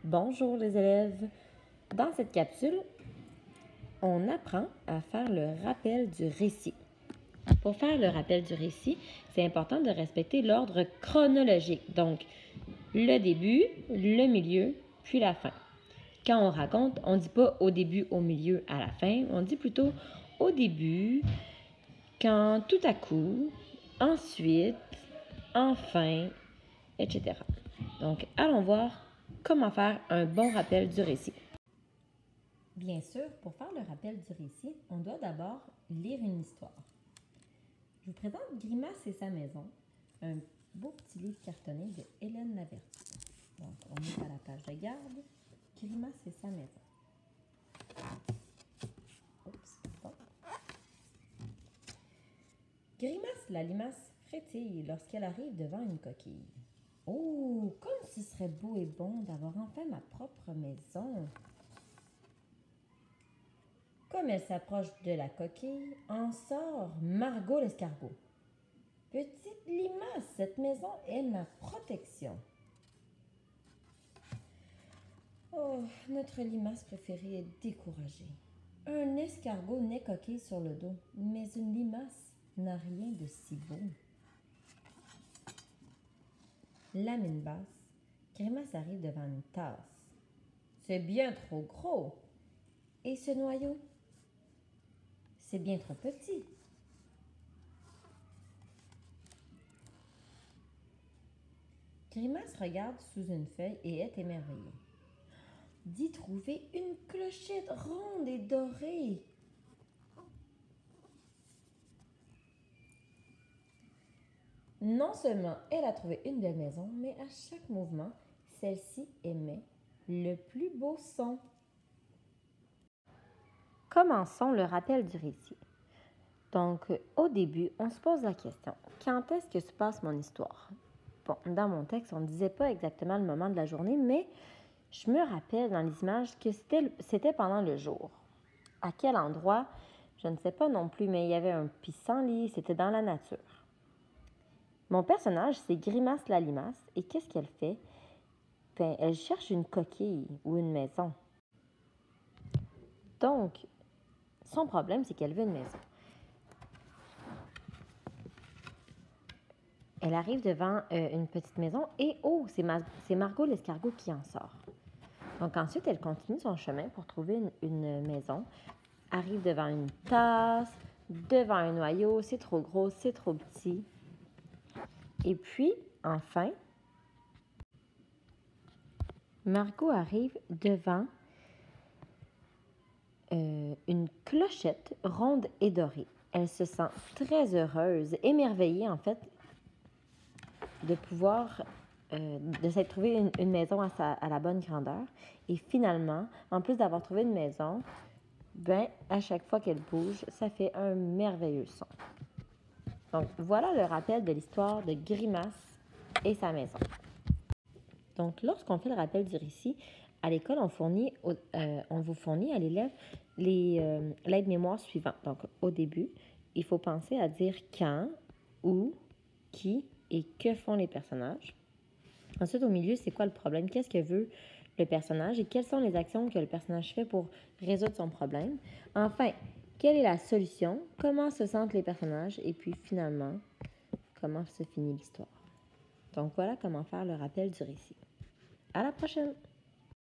Bonjour les élèves! Dans cette capsule, on apprend à faire le rappel du récit. Pour faire le rappel du récit, c'est important de respecter l'ordre chronologique. Donc, le début, le milieu, puis la fin. Quand on raconte, on ne dit pas au début, au milieu, à la fin. On dit plutôt au début, quand tout à coup, ensuite, enfin, etc. Donc, allons voir comment faire un bon rappel du récit. Bien sûr, pour faire le rappel du récit, on doit d'abord lire une histoire. Je vous présente Grimace et sa maison, un beau petit livre cartonné de Hélène Laverty. Donc, on est à la page de garde, Grimace et sa maison. Oups, bon. Grimace la limace frétille lorsqu'elle arrive devant une coquille. Oh, comme ce serait beau et bon d'avoir enfin ma propre maison! Comme elle s'approche de la coquille, en sort Margot l'escargot. Petite limace, cette maison est ma protection. Oh, notre limace préférée est découragée. Un escargot naît coquille sur le dos, mais une limace n'a rien de si beau. La mine basse, Grimace arrive devant une tasse. C'est bien trop gros. Et ce noyau? C'est bien trop petit. Grimace regarde sous une feuille et est émerveillée. D'y trouver une clochette ronde et dorée. Non seulement elle a trouvé une belle maison, mais à chaque mouvement, celle-ci émet le plus beau son. Commençons le rappel du récit. Donc, au début, on se pose la question, quand est-ce que se passe mon histoire? Bon, dans mon texte, on ne disait pas exactement le moment de la journée, mais je me rappelle dans les images que c'était pendant le jour. À quel endroit? Je ne sais pas non plus, mais il y avait un pissenlit, c'était dans la nature. Mon personnage, c'est Grimace la limace, et qu'est-ce qu'elle fait? Ben, elle cherche une coquille ou une maison. Donc, son problème, c'est qu'elle veut une maison. Elle arrive devant une petite maison et oh, c'est Margot l'escargot qui en sort. Donc ensuite, elle continue son chemin pour trouver une maison. Arrive devant une tasse, devant un noyau, c'est trop gros, c'est trop petit. Et puis, enfin, Margot arrive devant une clochette ronde et dorée. Elle se sent très heureuse, émerveillée en fait, de pouvoir de s'être trouvé une maison à la bonne grandeur. Et finalement, en plus d'avoir trouvé une maison, ben, à chaque fois qu'elle bouge, ça fait un merveilleux son. Donc, voilà le rappel de l'histoire de Grimace et sa maison. Donc, lorsqu'on fait le rappel du récit, à l'école, on vous fournit à l'élève l'aide-mémoire suivante. Donc, au début, il faut penser à dire quand, où, qui et que font les personnages. Ensuite, au milieu, c'est quoi le problème? Qu'est-ce que veut le personnage et quelles sont les actions que le personnage fait pour résoudre son problème? Enfin, quelle est la solution? Comment se sentent les personnages? Et puis, finalement, comment se finit l'histoire? Donc, voilà comment faire le rappel du récit. À la prochaine!